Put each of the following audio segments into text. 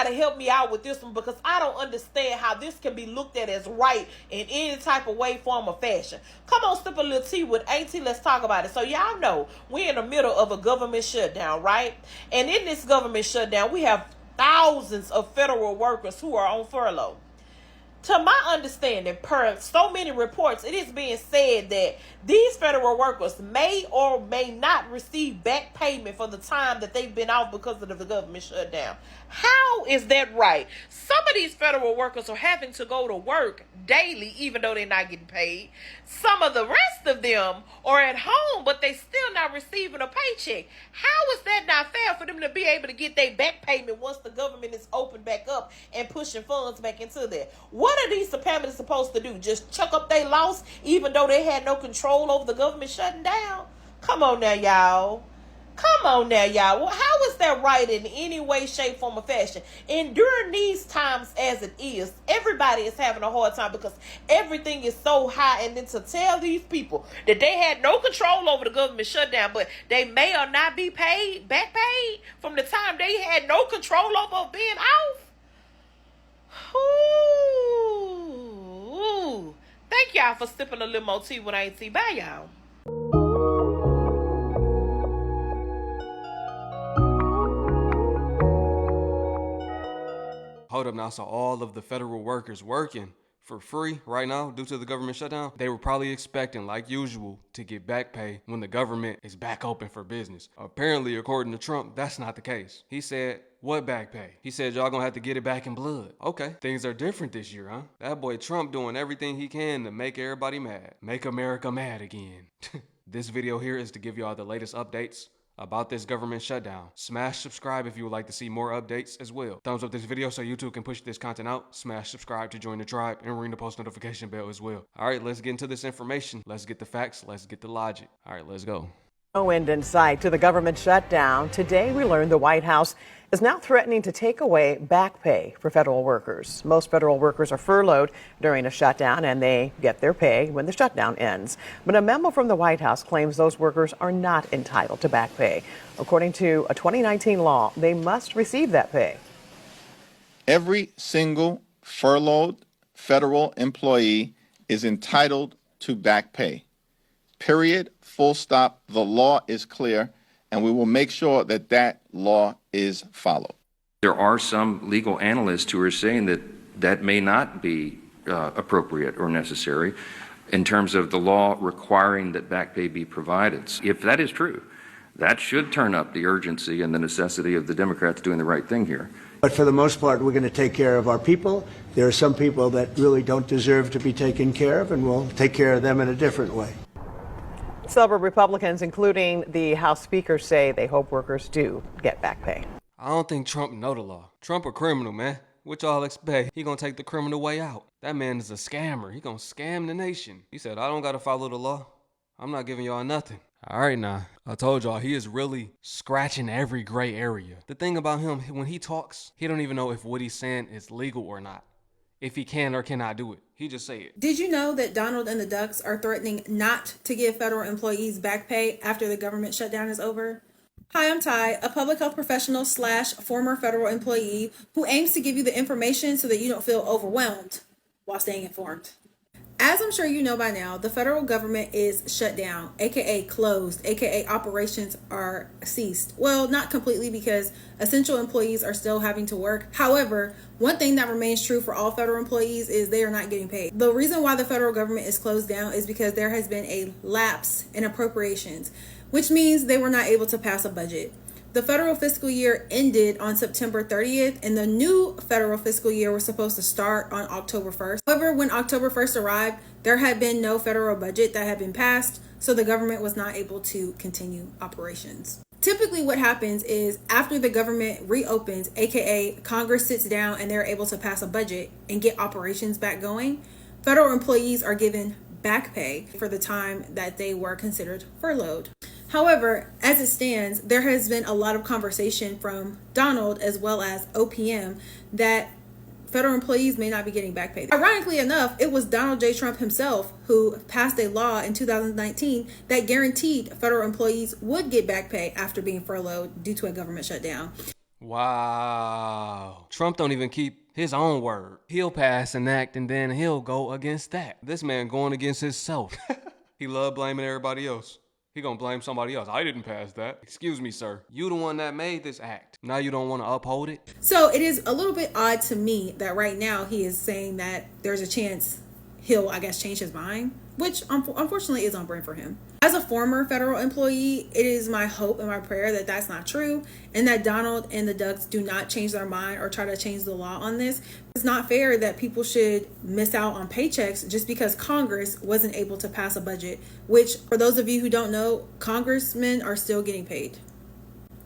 to help me out with this one, because I don't understand how this can be looked at as right in any type of way, form, or fashion. Come on, sip a little tea with Auntie. Let's talk about it. So y'all know we're in the middle of a government shutdown, right? And in this government shutdown, we have thousands of federal workers who are on furlough. To my understanding, per so many reports, it is being said that these federal workers may or may not receive back payment for the time that they've been off because of the government shutdown. How is that right? Some of these federal workers are having to go to work daily, even though they're not getting paid. Some of the rest of them are at home, but they still not receiving a paycheck. How is that not fair for them to be able to get their back payment once the government is opened back up and pushing funds back into there? What are these families supposed to do? Just chuck up their loss even though they had no control over the government shutting down? Come on now, y'all. Come on now, y'all. Well, how is that right in any way, shape, form, or fashion? And during these times as it is, everybody is having a hard time because everything is so high. And then to tell these people that they had no control over the government shutdown, but they may or not be paid, back paid from the time they had no control over being off. Ooh. Thank y'all for sipping a little more tea when I ain't tea. Bye, y'all. Hold up now, so all of the federal workers working for free right now due to the government shutdown, they were probably expecting, like usual, to get back pay when the government is back open for business. Apparently, according to Trump, that's not the case. He said, what back pay? He said, y'all gonna have to get it back in blood. Okay, things are different this year, huh? That boy Trump doing everything he can to make everybody mad. Make America mad again. This video here is to give y'all the latest updates about this government shutdown. Smash subscribe if you would like to see more updates as well. Thumbs up this video so YouTube can push this content out. Smash subscribe to join the tribe and ring the post notification bell as well. All right, let's get into this information. Let's get the facts. Let's get the logic. All right, let's go. No end in sight to the government shutdown. Today we learned the White House is now threatening to take away back pay for federal workers. Most federal workers are furloughed during a shutdown and they get their pay when the shutdown ends. But a memo from the White House claims those workers are not entitled to back pay. According to a 2019 law, they must receive that pay. Every single furloughed federal employee is entitled to back pay. Period. Full stop. The law is clear, and we will make sure that that law is followed. There are some legal analysts who are saying that that may not be appropriate or necessary in terms of the law requiring that back pay be provided. If that is true, that should turn up the urgency and the necessity of the Democrats doing the right thing here. But for the most part, we're going to take care of our people. There are some people that really don't deserve to be taken care of, and we'll take care of them in a different way. Several Republicans, including the House Speaker, say they hope workers do get back pay. I don't think Trump know the law. Trump a criminal, man. What y'all expect? He gonna take the criminal way out. That man is a scammer. He gonna scam the nation. He said, I don't gotta follow the law. I'm not giving y'all nothing. All right now, I told y'all he is really scratching every gray area. The thing about him, when he talks, he don't even know if what he's saying is legal or not. If he can or cannot do it. He just say it. Did you know that Donald and the Ducks are threatening not to give federal employees back pay after the government shutdown is over? Hi, I'm Ty, a public health professional / former federal employee who aims to give you the information so that you don't feel overwhelmed while staying informed. As I'm sure you know by now, the federal government is shut down, aka closed, aka operations are ceased. Well, not completely because essential employees are still having to work. However, one thing that remains true for all federal employees is they are not getting paid. The reason why the federal government is closed down is because there has been a lapse in appropriations, which means they were not able to pass a budget. The federal fiscal year ended on September 30th, and the new federal fiscal year was supposed to start on October 1st. However, when October 1st arrived, there had been no federal budget that had been passed, so the government was not able to continue operations. Typically what happens is after the government reopens, aka Congress sits down and they're able to pass a budget and get operations back going, federal employees are given back pay for the time that they were considered furloughed. However, as it stands, there has been a lot of conversation from Donald as well as OPM that federal employees may not be getting back pay. Ironically enough, it was Donald J. Trump himself who passed a law in 2019 that guaranteed federal employees would get back pay after being furloughed due to a government shutdown. Wow. Trump don't even keep his own word. He'll pass an act and then he'll go against that. This man going against himself. He love blaming everybody else. He gonna blame somebody else. I didn't pass that. Excuse me, sir. You the one that made this act. Now you don't want to uphold it? So it is a little bit odd to me that right now he is saying that there's a chance he'll, I guess, change his mind, which unfortunately is on brand for him. As a former federal employee, it is my hope and my prayer that that's not true, and that Donald and the Ducks do not change their mind or try to change the law on this. It's not fair that people should miss out on paychecks just because Congress wasn't able to pass a budget, which, for those of you who don't know, congressmen are still getting paid.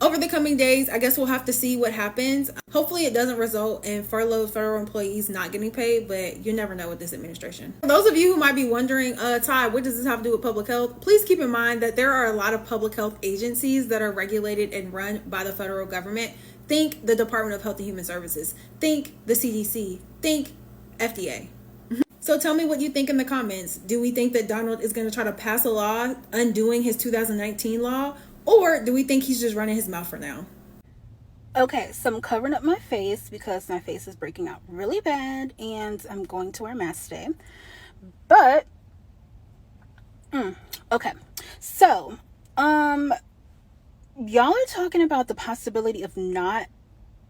Over the coming days, I guess we'll have to see what happens. Hopefully it doesn't result in furloughed federal employees not getting paid, but you never know with this administration. For those of you who might be wondering, Ty, what does this have to do with public health? Please keep in mind that there are a lot of public health agencies that are regulated and run by the federal government. Think the Department of Health and Human Services. Think the CDC. Think FDA. So tell me what you think in the comments. Do we think that Donald is going to try to pass a law undoing his 2019 law? Or do we think he's just running his mouth for now? Okay, so I'm covering up my face because my face is breaking out really bad and I'm going to wear a mask today. But, okay. So, y'all are talking about the possibility of not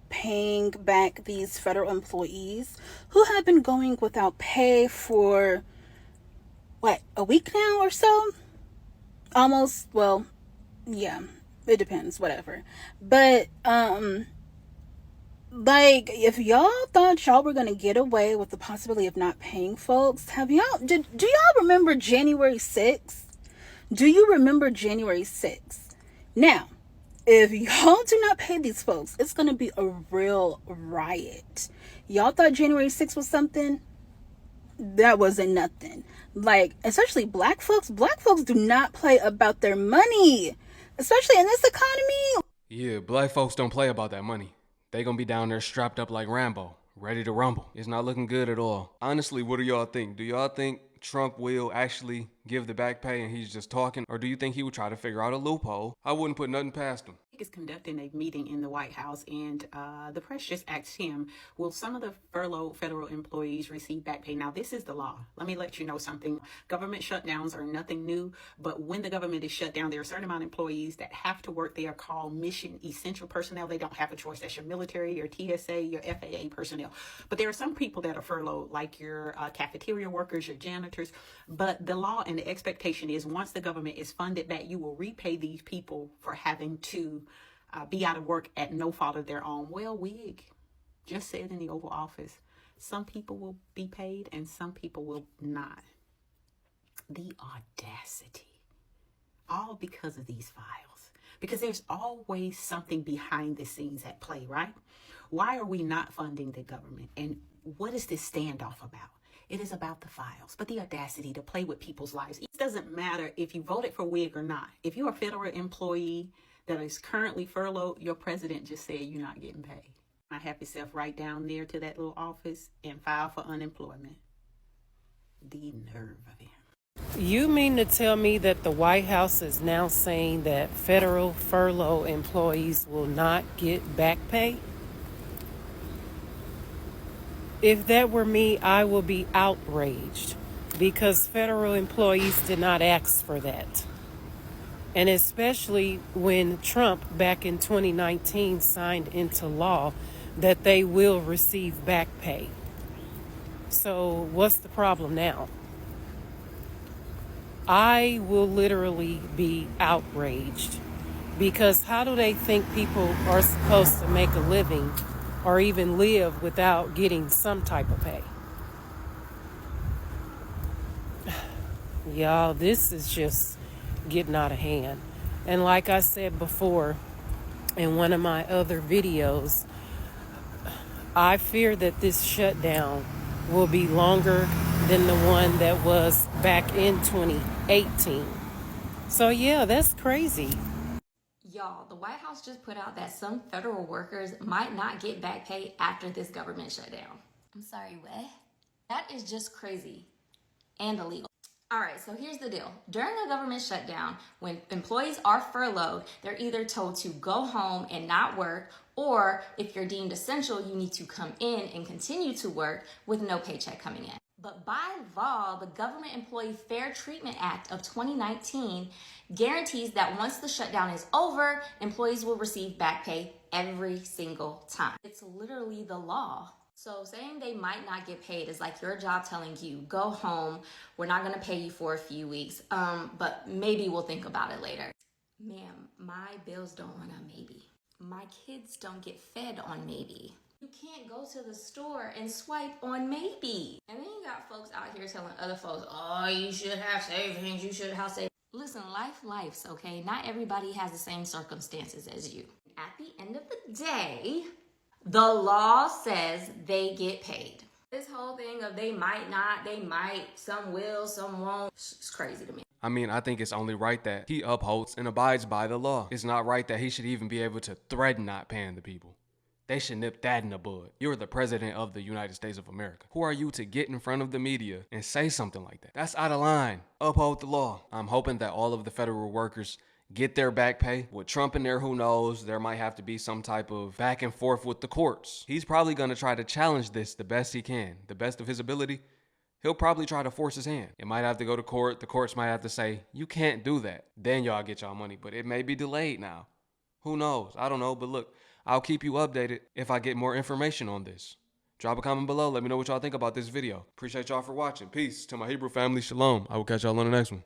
paying back these federal employees who have been going without pay for, what, a week now or so? Almost, well, yeah, it depends, whatever. But like, if y'all thought y'all were gonna get away with the possibility of not paying folks, do y'all remember January 6th? Do you remember January 6th? Now, if y'all do not pay these folks, it's gonna be a real riot. Y'all thought January 6th was something? That wasn't nothing. Like, especially black folks do not play about their money, especially in this economy. Yeah, black folks don't play about that money. They gonna be down there strapped up like Rambo, ready to rumble. It's not looking good at all. Honestly, what do y'all think? Do y'all think Trump will actually give the back pay and he's just talking? Or do you think he would try to figure out a loophole? I wouldn't put nothing past him. Is conducting a meeting in the White House, and the press just asked him, will some of the furloughed federal employees receive back pay? Now, this is the law. Let me let you know something. Government shutdowns are nothing new, but when the government is shut down, there are a certain amount of employees that have to work. They are called mission essential personnel. They don't have a choice. That's your military, your TSA, your FAA personnel. But there are some people that are furloughed, like your cafeteria workers, your janitors. But the law and the expectation is once the government is funded back, you will repay these people for having to be out of work at no fault of their own. Well, Wig just said in the Oval Office, some people will be paid and some people will not. The audacity. All because of these files. Because there's always something behind the scenes at play, right? Why are we not funding the government? And what is this standoff about? It is about the files, but the audacity to play with people's lives. It doesn't matter if you voted for Wig or not. If you're a federal employee that is currently furloughed, your president just said you're not getting paid. I have yourself right down there to that little office and file for unemployment. The nerve of him. You mean to tell me that the White House is now saying that federal furlough employees will not get back pay? If that were me, I would be outraged because federal employees did not ask for that. And especially when Trump back in 2019 signed into law that they will receive back pay. So what's the problem now? I will literally be outraged because how do they think people are supposed to make a living or even live without getting some type of pay? Y'all, this is just getting out of hand. And like I said before in one of my other videos, I fear that this shutdown will be longer than the one that was back in 2018. So yeah, that's crazy. Y'all, the White House just put out that some federal workers might not get back pay after this government shutdown. I'm sorry, what? That is just crazy and illegal. All right, so here's the deal. During a government shutdown, when employees are furloughed, they're either told to go home and not work, Or if you're deemed essential, you need to come in and continue to work with no paycheck coming in. But by law, the Government Employee Fair Treatment Act of 2019 guarantees that once the shutdown is over, employees will receive back pay every single time. It's literally the law. So saying they might not get paid is like your job telling you, go home, we're not gonna pay you for a few weeks, but maybe we'll think about it later. Ma'am, my bills don't run on maybe. My kids don't get fed on maybe. You can't go to the store and swipe on maybe. And then you got folks out here telling other folks, oh, you should have savings, you should have savings. Listen, life's okay? Not everybody has the same circumstances as you. At the end of the day, the law says they get paid. This whole thing of they might not, they might, some will, some won't, it's crazy to me. I mean, I think it's only right that he upholds and abides by the law. It's not right that he should even be able to threaten not paying the people. They should nip that in the bud. You're the president of the United States of America. Who are you to get in front of the media and say something like that? That's out of line. Uphold the law. I'm hoping that all of the federal workers get their back pay. With Trump in there, who knows? There might have to be some type of back and forth with the courts. He's probably going to try to challenge this the best he can, the best of his ability. He'll probably try to force his hand. It might have to go to court. The courts might have to say, you can't do that. Then y'all get y'all money, but it may be delayed now. Who knows? I don't know, but look, I'll keep you updated if I get more information on this. Drop a comment below. Let me know what y'all think about this video. Appreciate y'all for watching. Peace. To my Hebrew family, shalom. I will catch y'all on the next one.